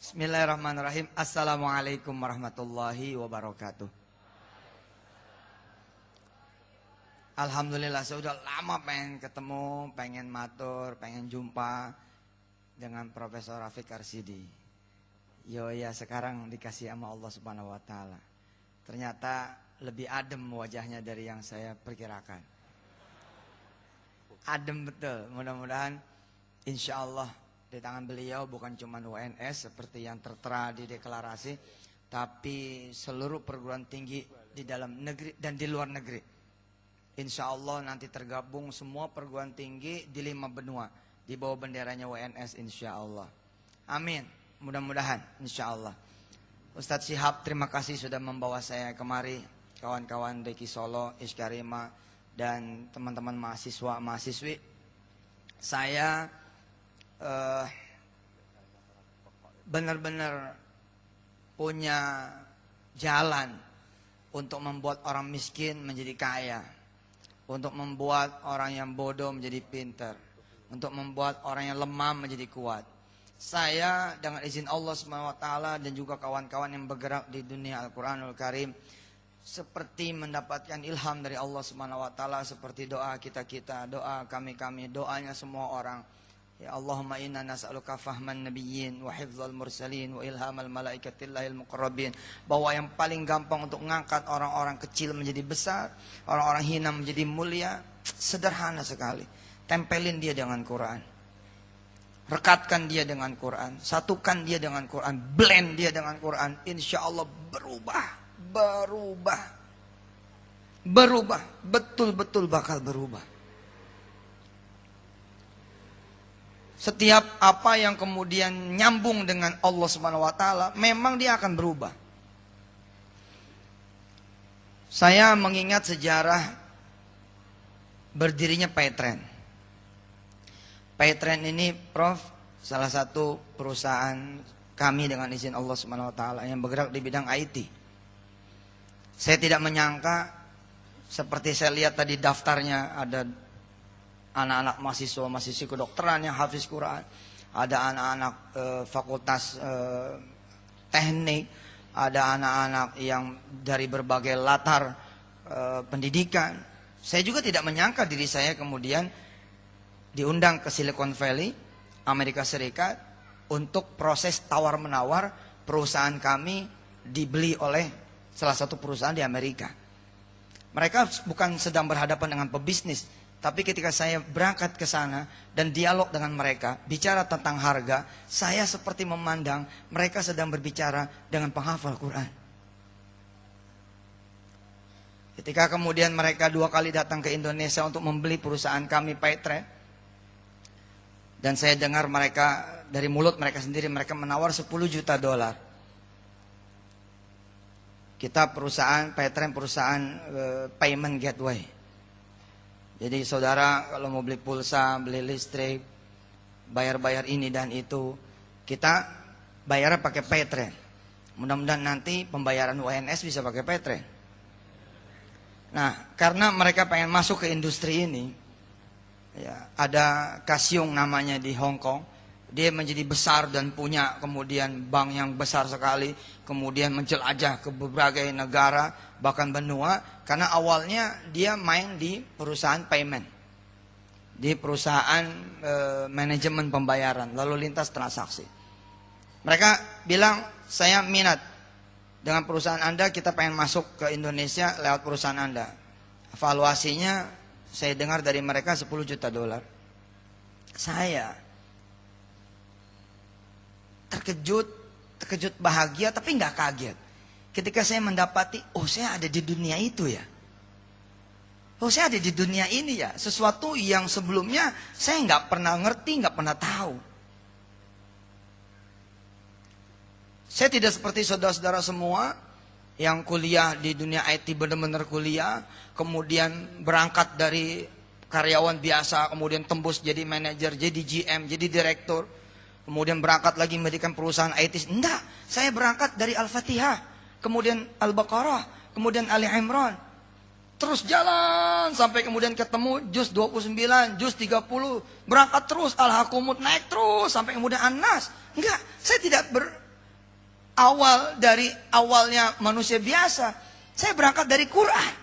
Bismillahirrahmanirrahim. Assalamualaikum warahmatullahi wabarakatuh. Alhamdulillah, saya udah lama pengen ketemu, pengen matur, pengen jumpa dengan Profesor Rafiq Arsidi. Yo ya, sekarang dikasih sama Allah Subhanahu wa taala. Ternyata lebih adem wajahnya dari yang saya perkirakan. Adem betul. Mudah-mudahan insya Allah di tangan beliau bukan cuma UNS seperti yang tertera di deklarasi, tapi seluruh perguruan tinggi di dalam negeri dan di luar negeri. Insya Allah nanti tergabung semua perguruan tinggi di 5 benua di bawah benderanya UNS insya Allah. Amin. Mudah-mudahan insya Allah. Ustadz Syihab, terima kasih sudah membawa saya kemari. Kawan-kawan Deki Solo, Iskarima, dan teman-teman mahasiswa, mahasiswi. Saya benar-benar punya jalan untuk membuat orang miskin menjadi kaya, untuk membuat orang yang bodoh menjadi pintar, untuk membuat orang yang lemah menjadi kuat. Saya dengan izin Allah SWT dan juga kawan-kawan yang bergerak di dunia Al-Quranul Karim seperti mendapatkan ilham dari Allah SWT, seperti doa kita-kita, doa kami-kami, doanya semua orang. Ya Allahumma inna nas'aluka fahman nabiyyin wa hifdzal mursalin wa ilhamal malaikatillahil muqarrabin. Bahwa yang paling gampang untuk mengangkat orang-orang kecil menjadi besar, orang-orang hina menjadi mulia, sederhana sekali. Tempelin dia dengan Quran, rekatkan dia dengan Quran, satukan dia dengan Quran, blend dia dengan Quran. Insya Allah berubah, betul-betul bakal berubah. Setiap apa yang kemudian nyambung dengan Allah Subhanahu wa taala, memang dia akan berubah. Saya mengingat sejarah berdirinya Paytrend. Paytrend ini, Prof, salah satu perusahaan kami dengan izin Allah Subhanahu wa taala yang bergerak di bidang IT. Saya tidak menyangka, seperti saya lihat tadi daftarnya, ada anak-anak mahasiswa kedokteran yang hafiz Quran, ada anak-anak fakultas teknik, ada anak-anak yang dari berbagai latar pendidikan. Saya juga tidak menyangka diri saya kemudian diundang ke Silicon Valley, Amerika Serikat, untuk proses tawar-menawar perusahaan kami dibeli oleh salah satu perusahaan di Amerika. Mereka bukan sedang berhadapan dengan pebisnis, tapi ketika saya berangkat ke sana dan dialog dengan mereka, bicara tentang harga, saya seperti memandang mereka sedang berbicara dengan penghafal Quran. Ketika kemudian mereka 2 kali datang ke Indonesia untuk membeli perusahaan kami, Paytrend, dan saya dengar mereka, dari mulut mereka sendiri, mereka menawar $10 juta. Kita perusahaan, Paytrend perusahaan payment gateway. Jadi saudara kalau mau beli pulsa, beli listrik, bayar-bayar ini dan itu, kita bayarnya pakai Paytrend. Mudah-mudahan nanti pembayaran UNS bisa pakai Paytrend. Nah, karena mereka pengen masuk ke industri ini, ya, ada Kasyung namanya di Hong Kong. Dia menjadi besar dan punya kemudian bank yang besar sekali, kemudian menjelajah ke berbagai negara, bahkan benua, karena awalnya dia main di perusahaan payment, di perusahaan manajemen pembayaran, lalu lintas transaksi. Mereka bilang, saya minat dengan perusahaan Anda, kita pengen masuk ke Indonesia lewat perusahaan Anda. Evaluasinya saya dengar dari mereka $10 juta. Saya terkejut bahagia, tapi nggak kaget ketika saya mendapati, oh saya ada di dunia itu ya, oh saya ada di dunia ini ya, sesuatu yang sebelumnya saya nggak pernah ngerti, nggak pernah tahu. Saya tidak seperti saudara-saudara semua yang kuliah di dunia IT, benar-benar kuliah, kemudian berangkat dari karyawan biasa, kemudian tembus jadi manajer, jadi GM, jadi direktur, kemudian berangkat lagi mendirikan perusahaan IT. Enggak, saya berangkat dari Al-Fatihah, kemudian Al-Baqarah, kemudian Ali Imran. Terus jalan sampai kemudian ketemu juz 29, juz 30. Berangkat terus Al-Hakumut, naik terus sampai kemudian An-Nas. Enggak, saya tidak dari awalnya manusia biasa, saya berangkat dari Quran.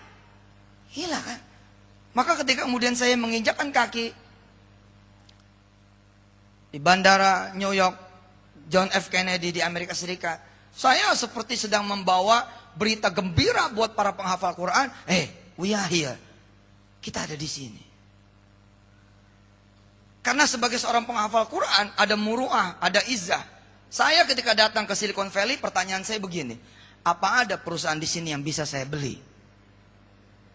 Gila kan? Maka ketika kemudian saya menginjakkan kaki di bandara New York, John F. Kennedy di Amerika Serikat, saya seperti sedang membawa berita gembira buat para penghafal Quran. We are here. Kita ada di sini. Karena sebagai seorang penghafal Quran, ada muru'ah, ada izzah. Saya ketika datang ke Silicon Valley, pertanyaan saya begini. Apa ada perusahaan di sini yang bisa saya beli?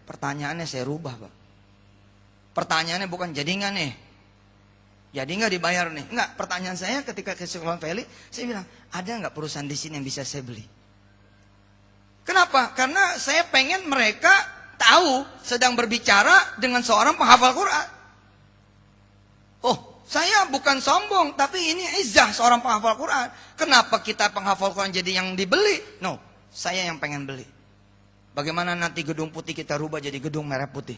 Pertanyaannya saya rubah, Pak. Pertanyaannya bukan jadi nggak nih? Jadi nggak dibayar nih? Enggak, pertanyaan saya ketika ke Silicon Valley, saya bilang, ada nggak perusahaan di sini yang bisa saya beli? Kenapa? Karena saya pengen mereka tahu sedang berbicara dengan seorang penghafal Quran. Oh, saya bukan sombong, tapi ini izzah seorang penghafal Quran. Kenapa kita penghafal Quran jadi yang dibeli? No, saya yang pengen beli. Bagaimana nanti gedung putih kita rubah jadi gedung merah putih?